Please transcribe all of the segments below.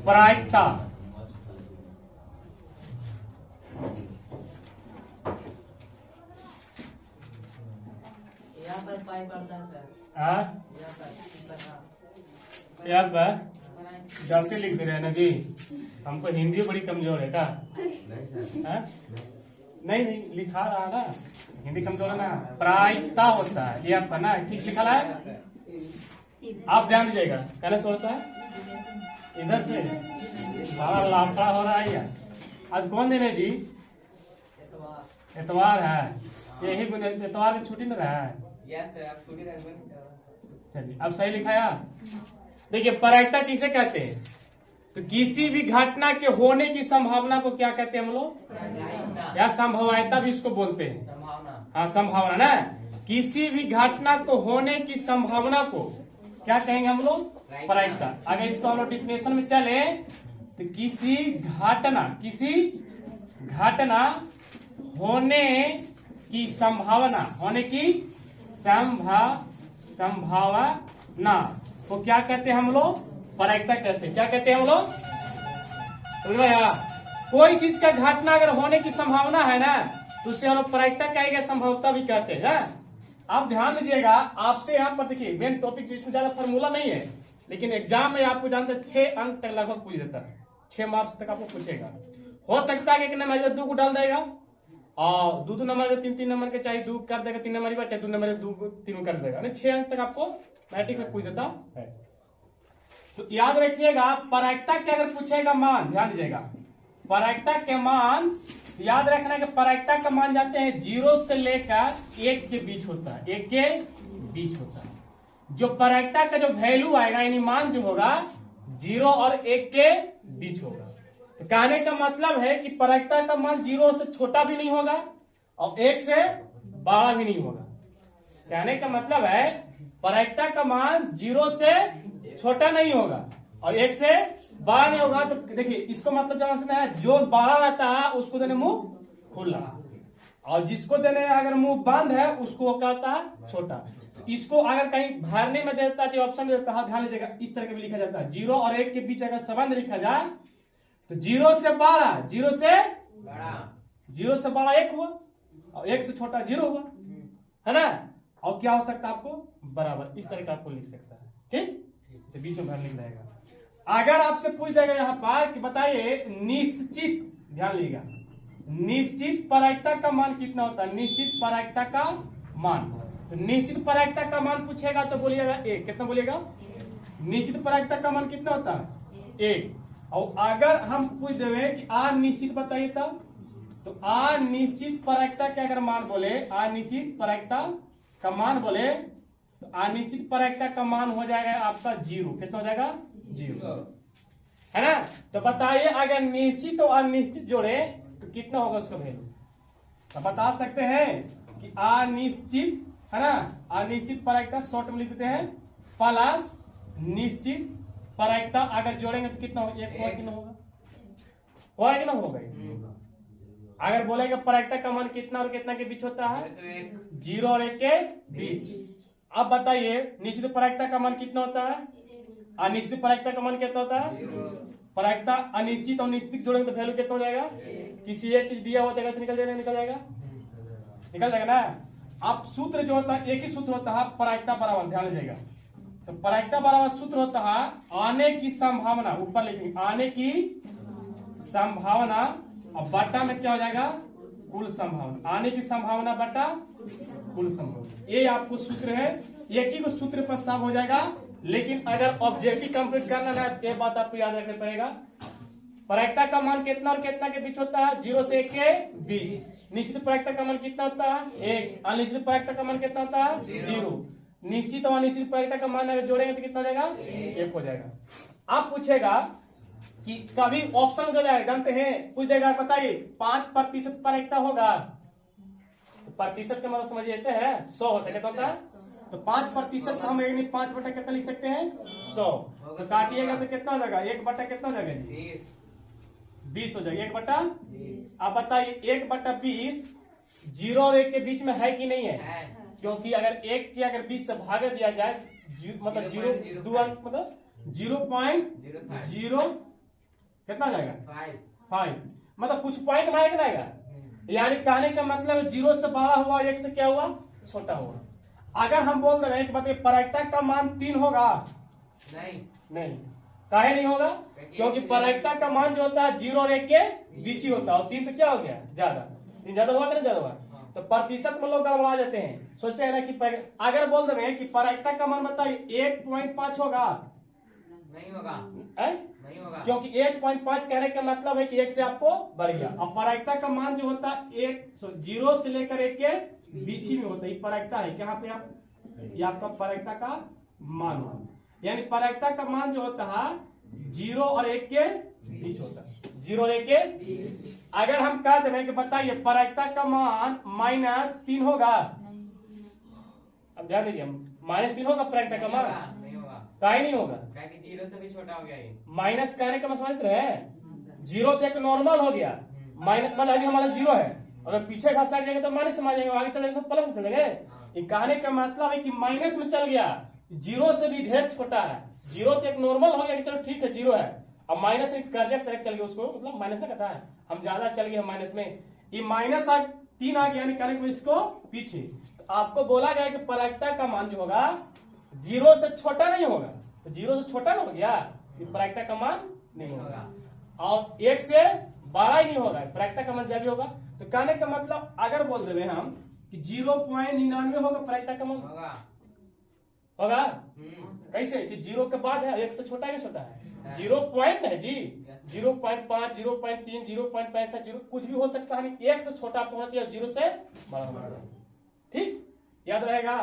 प्रायिकता। यहाँ पर पाई पड़ता है सर। यहाँ पर डॉक्टर लिख दे रहे हैं ना जी, हमको हिंदी बड़ी कमजोर है क्या? नहीं नहीं लिखा रहा ना, हिंदी कमजोर है ना। प्रायिकता होता है ये आपका ना, ठीक लिखा रहा है। आप ध्यान दीजिएगा, कहना से होता है इधर से बड़ा लाफड़ा हो रहा है यार। आज कौन दिन है जी? एतवार है। यही एतवार में छुट्टी न रहा है। चलिए अब सही लिखा यार। देखिए प्रायिकता किसे कहते हैं? तो किसी भी घटना के होने की संभावना को क्या कहते हैं हम लोग? या संभाव्यता भी उसको बोलते हैं। हाँ संभावना ना, किसी भी घटना को होने की संभावना को क्या कहेंगे हम लोग? प्रायिकता। अगर इसको हम लोग डिफिनेशन में चले तो किसी घटना होने की संभावना, होने की संभावना को क्या कहते हैं हम लोग? प्रायिकता कहते हैं। क्या कहते हैं हम लोग? समझ में आया? कोई चीज का घटना अगर होने की संभावना है ना तो उसे हम लोग प्रायिकता कहेंगे, संभाव्यता भी कहते हैं। आप ध्यान दीजिएगा, आपसे यहाँ पर देखिए मेन टॉपिक इसमें ज्यादा फॉर्मूला नहीं है, लेकिन एग्जाम में आपको जानते 6 अंक तक लगभग पूछ देता है। 6 मार्क्स तक आपको पूछेगा। हो सकता है कि नंबर 2 को डाल देगा और 2 नंबर के 3 नंबर के चाहे 2 कर देगा, 3 नंबर चाहे 2 नंबर 2 3 कर देगा। 6 अंक तक आपको मैट्रिक में पूछ देता है। तो याद रखिएगा प्रायिकता के अगर पूछेगा मान, ध्यान दीजिएगा प्रायिकता के मान याद रखना कि प्रायिकता का मान जाते हैं 0 से लेकर 1 के बीच होता है। 1 के बीच होता है। जो प्रायिकता का जो वैल्यू आएगा यानी मान जो होगा 0 और 1 के बीच होगा। तो कहने का मतलब है कि प्रायिकता का मान 0 से छोटा भी नहीं होगा और 1 से बड़ा भी नहीं होगा। कहने का मतलब है प्रायिकता का मान 0 से छोटा नहीं होगा और 1 से बड़ा नहीं होगा। तो देखिए इसको मतलब समझना है, जो बड़ा रहता है उसको देने मुंह खुला और जिसको देने अगर मुंह बंद है उसको कहता है छोटा। इसको अगर कहीं भरने में देता है ऑप्शन देता है, ध्यान लीजिएगा इस तरह के भी लिखा जाता है। 0 और 1 के बीच अगर संबंध लिखा जाए तो 0 से बड़ा 1 हुआ और 1 से छोटा 0 हुआ, है ना। और क्या हो सकता है आपको? बराबर। इस तरह का आपको लिख सकता है, ठीक। इसे बीच में भरने रहेगा। अगर आपसे पूछ जाएगा यहाँ पर कि बताइए निश्चित, ध्यान लीजिएगा, निश्चित प्रायिकता का मान कितना होता है? निश्चित प्रायिकता का मान, तो निश्चित प्रायिकता का मान पूछेगा तो बोलिएगा 1। कितना बोलिएगा? निश्चित प्रायिकता का मान कितना होता है? 1। और अगर हम पूछ देवे कि अनिश्चित बताइए तब, तो अनिश्चित प्रायिकता के अगर मान बोले, अनिश्चित प्रायिकता का मान बोले तो अनिश्चित प्रायिकता का मान हो जाएगा आपका 0। कितना हो जाएगा? 0, है ना। तो बताइए अगर निश्चित और अनिश्चित जोड़े तो कितना होगा उसका वैल्यू? तो बता सकते हैं कि अनिश्चित, है ना, अनिश्चित प्रायिकता शॉर्ट में लिख देते हैं प्लस निश्चित प्रायिकता अगर जोड़ेंगे तो कितना होगा? 1 होगा कि नहीं होगा? होगा कि नहीं होगा? अगर बोलेगा प्रायिकता का मान कितना और कितना के बीच होता है? 0 और 1 के बीच। अब बताइए निश्चित प्रायिकता का मान कितना होता है? अनिश्चित प्रायिकता का मान कितना होता है? प्रायिकता अनिश्चित और निश्चित जोड़ेंगे तो वैल्यू कितना हो जाएगा? किसी एक चीज दिया होता है तो निकल जाएगा ना। अब सूत्र जो होता है एक ही सूत्र होता है, प्रायिकता बराबर, ध्यान लीजिएगा। तो प्रायिकता बराबर सूत्र होता है आने की संभावना, ऊपर लिखेंगे आने की संभावना और बटा में क्या हो जाएगा? कुल संभावना। आने की संभावना बटा कुल संभावना। ये आपको सूत्र है, एक ही सूत्र पर सब हो जाएगा। लेकिन अगर ऑब्जेक्टिव कंप्लीट करना है तो ये बात आपको याद रखना पड़ेगा। प्रायिकता का मान कितना और कितना के बीच होता है? 0 से 1 के बीच। निश्चित प्रायिकता का मान कितना होता है? 1। अनिश्चित प्रायिकता का मान कितना होता है? 0। निश्चित और अनिश्चित प्रायिकता का मान अगर जोड़ेंगे तो कितना हो जाएगा? 1 हो जाएगा। आप पूछेगा कि कभी ऑप्शन जो जाएगा जानते हैं, पूछ देगा बताइए 5% प्रायिकता होगा तो प्रतिशत के मतलब समझ लेते हैं 100 होता है। कितना होता है? तो 5% हम 5 बटा कितना लिख सकते हैं? 100। तो काटिएगा तो कितना हो जाएगा? 1 बटा कितना हो जाएगा? 20 हो जाएगा। 1 बटा, आप बताइए 1 बटा 20 0 और 1 के बीच में है कि नहीं है? क्योंकि अगर 1 की अगर 20 से भाग दिया जाए मतलब 0 2 अंक मतलब 0.0 कितना जाएगा 5 मतलब कुछ पॉइंट में आएगा ना, यानी कहने का मतलब 0 से बड़ा हुआ, 1 से क्या हुआ छोटा हुआ। अगर हम बोल रहे हैं कि मतलब प्रायिकता का मान 3 होगा, नहीं काहे नहीं होगा, क्योंकि प्रायिकता का मान जो होता है 0 और 1 के बीच ही होता है, और 3 तो क्या हो गया ज्यादा, 3 ज्यादा हुआ कि नहीं ज्यादा हुआ, तो प्रतिशत में लोग गड़बड़ा जाते हैं, सोचते हैं ना कि अगर बोल रहे हैं कि प्रायिकता का मान बताइए 1.5 होगा, नहीं होगा, नहीं होगा, क्योंकि 1.5 कहने का मतलब है कि 1 से आपको बढ़ गया। अब प्रायिकता का मान जो होता है 0 से लेकर 1 के बीच ही में होता है, प्रायिकता है यहाँ पे आप, ये आपका प्रायिकता का मान हुआ, यानी प्रायिकता का मान जो होता है 0 और 1 के बीच होता है, 0 और 1 के। अगर हम कह दें कि बताइए प्रायिकता का मान -3 होगा, अब ध्यान दीजिए, -3 होगा प्रायिकता का मान, काहे नहीं होगा, 0 से भी छोटा हो गया ये, माइनस कहने का समझ रहे हैं, 0 तो एक नॉर्मल हो गया, माइनस मतलब अभी हमारा 0 है, अगर पीछे घसा जाएगा तो माइनस में आ जाएगा, आगे चलेंगे तो प्लस में चलेंगे। ये कहने का मतलब है कि माइनस में चल गया, 0 से भी ढेर छोटा है, 0 तो एक नॉर्मल हो गया कि चलो ठीक है 0 है, अब माइनस में कर्जा तरह चल गया, उसको मतलब माइनस में कहता है, हम ज्यादा चल गए माइनस में, ये -3 आ गया, यानी कहने को इसको पीछे, तो आपको बोला गया कि प्रायिकता का मान जो होगा 0 से छोटा नहीं होगा, तो 0 से छोटा ना हो गया, प्रायिकता का मान नहीं होगा, और 1 से बड़ा ही नहीं होगा, प्रायिकता का मान जब होगा। तो कहने का मतलब अगर बोल देवे हम कि 0.99 होगा प्रायिकता का मान, होगा कैसे कि 0 के बाद है, 1 से छोटा है, छोटा है 0 पॉइंट है जी, 0.5 0.3 0.65 0 कुछ भी हो सकता है, 1 से छोटा पहुंच या 0 से बड़ा, ठीक याद रहेगा,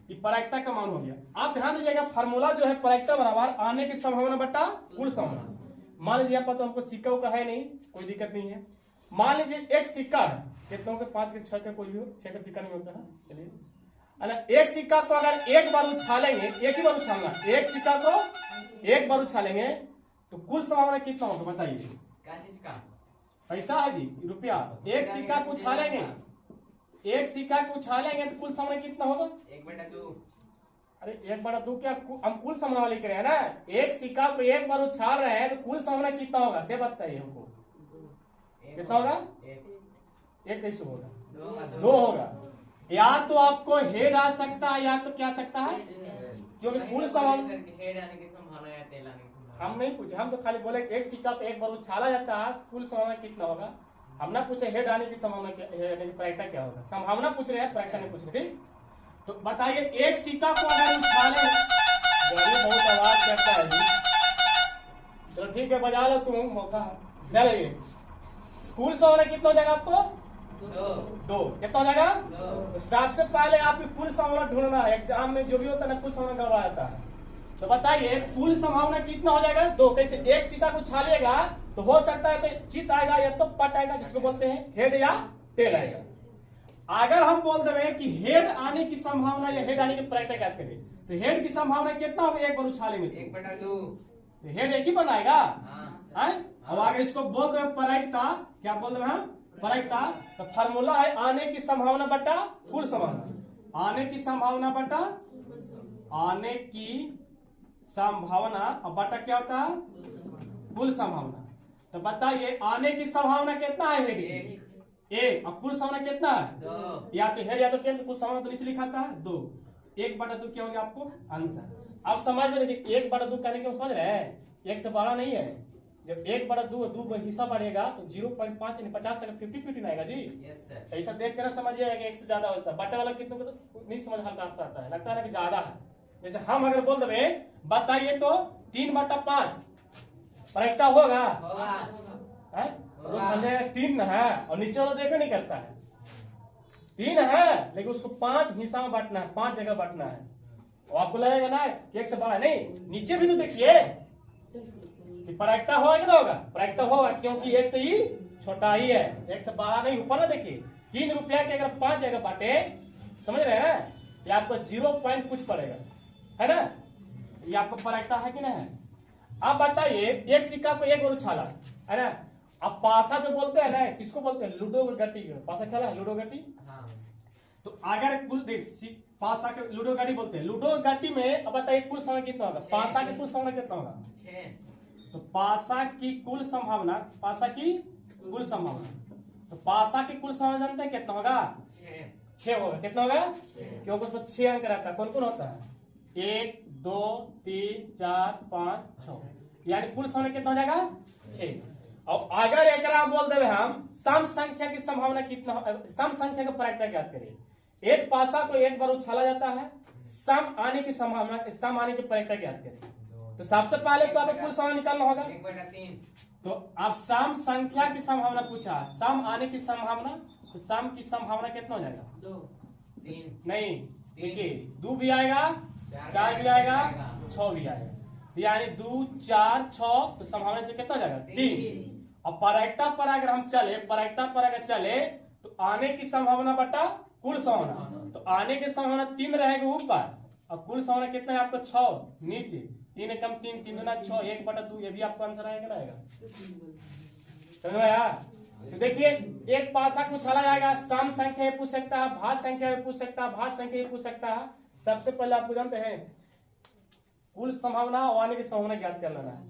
ये प्रायिकता का मान हो गया। आप ध्यान दीजिएगा, फार्मूला जो है प्रायिकता बराबर आने की संभावना बटा कुल संभावना। मान लीजिए आप तो हमको सिक्का का है नहीं, कोई दिक्कत नहीं है, मान लीजिए एक सिक्का है, कितनों के 5 के 6 का कोई भी हो, 6 का सिक्का नहीं होता है, चलिए एक सिक्का को अगर एक बार उछालेंगे, एक ही बार उछालना, एक सिक्का को एक बार उछालेंगे तो कुल संभावना कितना होगा बताइए, क्या चीज का पैसा है जी, रुपया, एक सिक्का को उछालेंगे, एक सिक्का को उछालेंगे तो कुल संभावना कितना होगा 1/2, अरे 1/2 क्या, हम कुल संभावना लिख रहे हैं ना, एक सिक्का को एक बार उछाल रहे हैं तो कुल संभावना कितना होगा से बताइए हमको, कितना होगा, एक कैसे होगा, 2 होगा, या तो आपको हेड आ सकता है या तो क्या सकता है, क्योंकि कुल संभावना हेड आने की संभावना या टेल आने की संभावना, हम नहीं पूछे, हम तो खाली बोले एक सिक्का को एक बार उछाला जाता है कुल संभावना कितना होगा, हम ना पूछे हेड आने की संभावना प्रायिकता क्या होगा, संभावना पूछ रहे हैं, प्रायिकता नहीं पूछ रहे, ठीक। तो बताइए एक सिक्का को अगर उछाले, बहुत आवाज करता है जी, चलो ठीक है बजा लो तुम, मौका क्या लगे, कुल संभावना कितना हो जाएगा आपको 2 कितना हो जाएगा 2। तो सबसे पहले आपकी कुल संभावना ढूंढना है, एग्जाम में जो भी होता है ना कुल संभावना गड़बड़ा जाता है, तो बताइए कुल संभावना कितना हो जाएगा 2, कैसे एक सिक्का को छालिएगा तो हो सकता है तो चित आएगा या तो पट आएगा, जिसको बोलते हैं हेड या टेल आएगा। अगर हम बोल दें कि हेड आने की संभावना या हेड आने की प्रायिकता ज्ञात करें, तो हेड की संभावना कितना होगा एक बार उछालेंगे 1/2, तो हेड एक ही बनाएगा, अब अगर इसको बोल दे प्रायिकता, क्या बोल रहे हैं प्रायिकता, तो फार्मूला है आने की संभावना बटा कुल संभावना, आने की संभावना बटा आने की संभावना और बटा क्या होता है कुल संभावना। तो बताइए आने की संभावना कितना है, हेड 1 और कुल संभावना कितना है 2, या तो हेड या तो टेल, तो कुल संभावना तो नीचे लिखा था 2, 1/2 क्या हो गया आपको आंसर। अब समझ में देखिए 1/2 कहने के समझ रहे हैं, 1 से बड़ा नहीं है, जब 1/2 हिस्सा बढ़ेगा तो 0.5 यानी 50 से 50-50 आएगा जी, यस सर, ऐसा देख कर समझिए कि 1 से ज्यादा होता है, बटे वाला कितने को तो नहीं समझ हल्का सा आता है, लगता है कि ज्यादा है। जैसे हम अगर बोल देवे बताइए तो 3/5 प्रायिकता होगा, तो समझेगा 3 है और नीचे वाला देखो नहीं करता है, 3 है लेकिन उसको 5 हिस्सा में बांटना है, 5 जगह बांटना है, और आपको लगेगा ना 1 से बड़ा नहीं, नीचे भी तो देखिए प्रायिकता होगा कि ना होगा, प्रायिकता होगा क्योंकि 1 से ही छोटा ही है, 1 से बड़ा नहीं। ऊपर ना देखिए 3 रुपया के अगर 5 जगह बांटे, समझ रहे हैं, ये आपको 0 पॉइंट कुछ पड़ेगा, है ना, ये आपको प्रायिकता है कि नहीं है। अब बताइए एक सिक्का को एक बार उछाला, है ना, अब पासा जो बोलते हैं ना, किसको बोलते हैं, लूडो गट्टी, पासा खेला है लूडो गट्टी, हाँ, तो अगर कुल पासा के लूडो गाड़ी बोलते हैं। लूडो गाड़ी में अब बताइए कुल समय कितना होगा? पासा की कुल समय कितना होगा? 6। तो पासा की कुल संभावना, पासा की कुल संभावना, तो पासा की कुल संभावना जानते हैं कितना होगा? 6 होगा। कितना होगा? क्योंकि उसमें 6 अंक रहता है। कौन कौन होता है? 1 2 3 4 5 6, यानी कुल समय कितना हो जाएगा? 6। और अगर एक बोल देवे हम सम संख्या की संभावना कितना, सम संख्या का प्रायिकता ज्ञात करिए। एक पासा को एक बार उछाला जाता है, सम आने की संभावना, सम आने की प्रायिकता ज्ञात करिए। तो सबसे पहले तो आपको कुल समय निकालना होगा। 1/3। तो आप सम संख्या की संभावना पूछा, सम आने की संभावना, तो सम की संभावना कितना हो जाएगा? 2 3 नहीं, देखिए 2 भी आएगा, 4 भी आएगा, 6 भी आएगा, यानी 2 4 6, तो संभावना से कितना हो जाएगा? 3। और प्रायिकता पर अगर हम चले, प्रायिकता पर अगर चले तो आने की संभावना बटा कुल संभावना, तो आने की संभावना 3 रहेगा ऊपर, और कुल संभावना कितना है आपको? 6 नीचे। 3 कम 3, 3 दूना 6, 1/2, ये भी आपका आंसर आएगा रहेगा। समझ में आया? तो देखिए एक पासा को उछाला जाएगा, सम संख्या पूछ सकता है, भाज्य संख्या पूछ सकता है, भाज्य संख्या पूछ सकता है। सबसे पहले आपको जानते हैं कुल संभावना और आने की संभावना ज्ञात कर लेना है।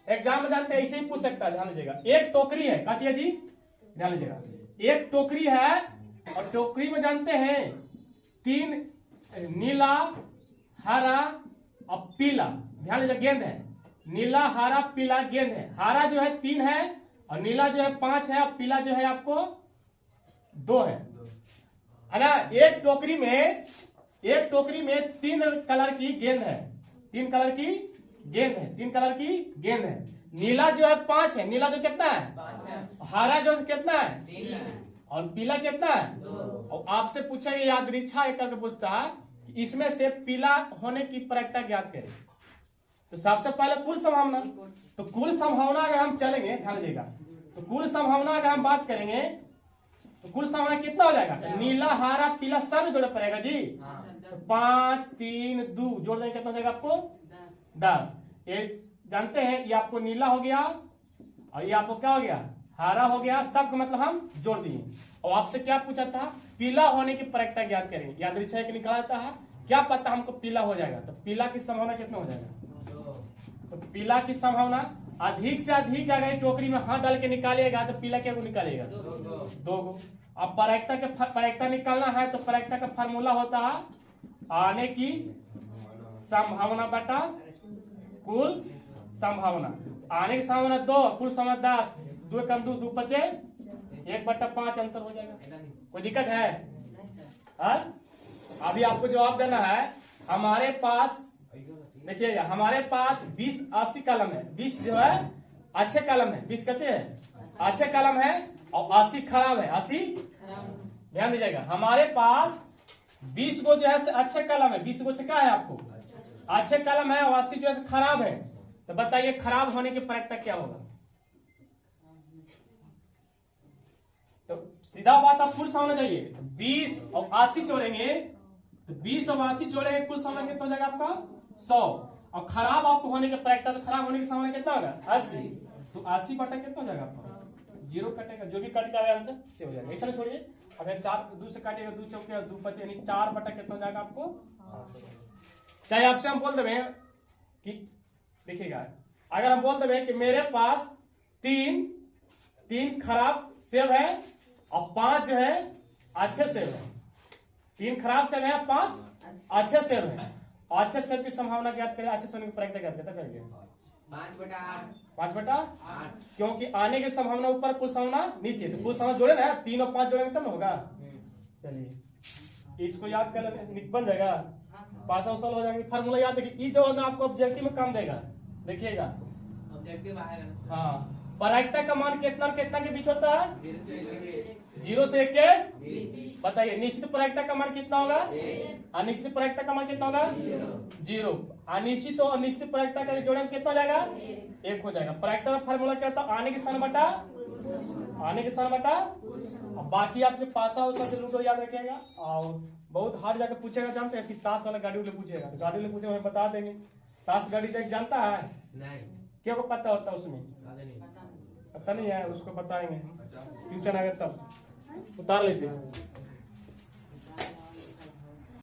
एग्जाम में जानते हैं ऐसे ही पूछ सकता है, ध्यान लीजिएगा। एक टोकरी है, काटिए जी, ध्यान लीजिएगा। एक टोकरी है और टोकरी में जानते हैं 3 नीला, हरा और पीला, ध्यान लीजिए, गेंद है। नीला, हरा, पीला गेंद है। हरा जो है 3 है, और नीला जो है 5 है, और पीला जो है आपको 2 है ना। एक टोकरी में 3 कलर की गेंद है, 3 कलर की गेंद है, 3 कलर की गेंद है। नीला जो है 5 है, नीला जो कितना है? 5 है। हरा जो कितना है? 3 है। और पीला कितना है? 2। और आपसे पूछा ये यादृच्छा एक करके पूछता है कि इसमें से पीला होने की प्रायिकता ज्ञात करें। तो सबसे पहले कुल संभावना, तो कुल संभावना अगर हम चलेंगे, ध्यान दीजिएगा, तो कुल संभावना अगर हम बात करेंगे तो कुल संभावना कितना हो जाएगा? तो नीला, हरा, पीला सब जोड़ना पड़ेगा जी। तो 5 3 2 जोड़ देंगे, कितना हो जाएगा आपको? 10। ये जानते हैं ये आपको नीला हो गया, और ये आपको क्या हो गया? हरा हो गया। सब का मतलब हम जोड़ दिए। और आपसे क्या पूछा था? पीला होने की प्रायिकता ज्ञात करें। यादृच्छा एक निकाला जाता है, क्या पता हमको पीला हो जाएगा, तो पीला की संभावना कितना हो जाएगा? 2। तो पीला की संभावना अधिक से अधिक अगर टोकरी में हाथ डाल के निकालिएगा तो पीला क्या को निकालेगा? 2 गो। अब प्रायिकता निकालना है, तो प्रायिकता का फार्मूला होता है आने की संभावना बटा कुल संभावना। आने की संभावना 2, कुल संभावना 10, 2 कम 2, 2 बचे 1/5 आंसर हो जाएगा। कोई दिक्कत है? हाँ? अभी आपको जवाब देना है। हमारे पास देखिएगा, हमारे पास 20 80 कलम है। 20 जो है अच्छे कलम है, 20 कच्चे है अच्छे कलम है, और 80 खराब है। 80 ध्यान दीजिएगा, हमारे पास 20 गो जो है अच्छे कलम है, 20 गो से क्या है आपको? अच्छे कलम है, और 80 जो है खराब है। तो बताइए खराब होने की प्रायिकता क्या होगा? तो सीधा बात आप कुल समझ जाइए। 20 और 80 जोड़ेंगे, तो 20 और 80 जोड़ेंगे, कुल समय कितना हो जाएगा आपका? 100। और खराब आपको होने की प्रायिकता, तो खराब होने की संभावना कितना होगा? 80। तो 80 बटा कितना हो जाएगा आपका? 0 कटेगा, जो भी कट का आंसर से हो जाएगा। ऐसा छोड़िए, अगर 4 2 से काटेगा, 2 चौके 2 5, यानी 4 बटा कितना हो जाएगा आपको? चाहे आपसे हम बोल देवे कि देखिएगा, अगर हम बोल देवे कि मेरे पास 3 खराब सेब है और 5 जो है अच्छे सेब है। 3 खराब सेब है, 5 अच्छे सेब है। अच्छे सेब की संभावना ज्ञात करें, अच्छे सेब की प्रायिकता ज्ञात करेंगे। 5/8। 5/8, क्योंकि आने की संभावना ऊपर, कुल संभावना नीचे। तो कुल संभावना जोड़े ना, 3 और 5 जोड़ेंगे तब ना होगा। चलिए इसको याद कर बन जाएगा, पास आउट हो जाएंगे। फार्मूला याद देखिए, जो ना आपको ऑब्जेक्टिव में काम देगा। देखिएगा ऑब्जेक्टिव आएगा। हाँ, प्रायिकता का मान कितना कितना के बीच होता है? 0 से 1 के। बताइए निश्चित प्रायिकता का मान कितना होगा? अनिश्चित प्रायिकता का मान कितना होगा? 0। अनिश्चित और निश्चित प्रायिकता का जोड़ें कितना हो जाएगा? 1 हो जाएगा। प्रायिकता का फार्मूला क्या होता है? आने की सन बटा बाकी आपसे पासा हो सकते लूडो याद रखिएगा। और बहुत हार्ड जाकर पूछेगा, जानते हैं कि ताश वाला गाड़ी वाले पूछेगा, तो गाड़ी वाले पूछेगा हमें बता देंगे। ताश गाड़ी देख जानता है? नहीं। क्या को पता होता है उसमें? पता नहीं है, उसको बताएंगे। फ्यूचर आएगा तब उतार लीजिए।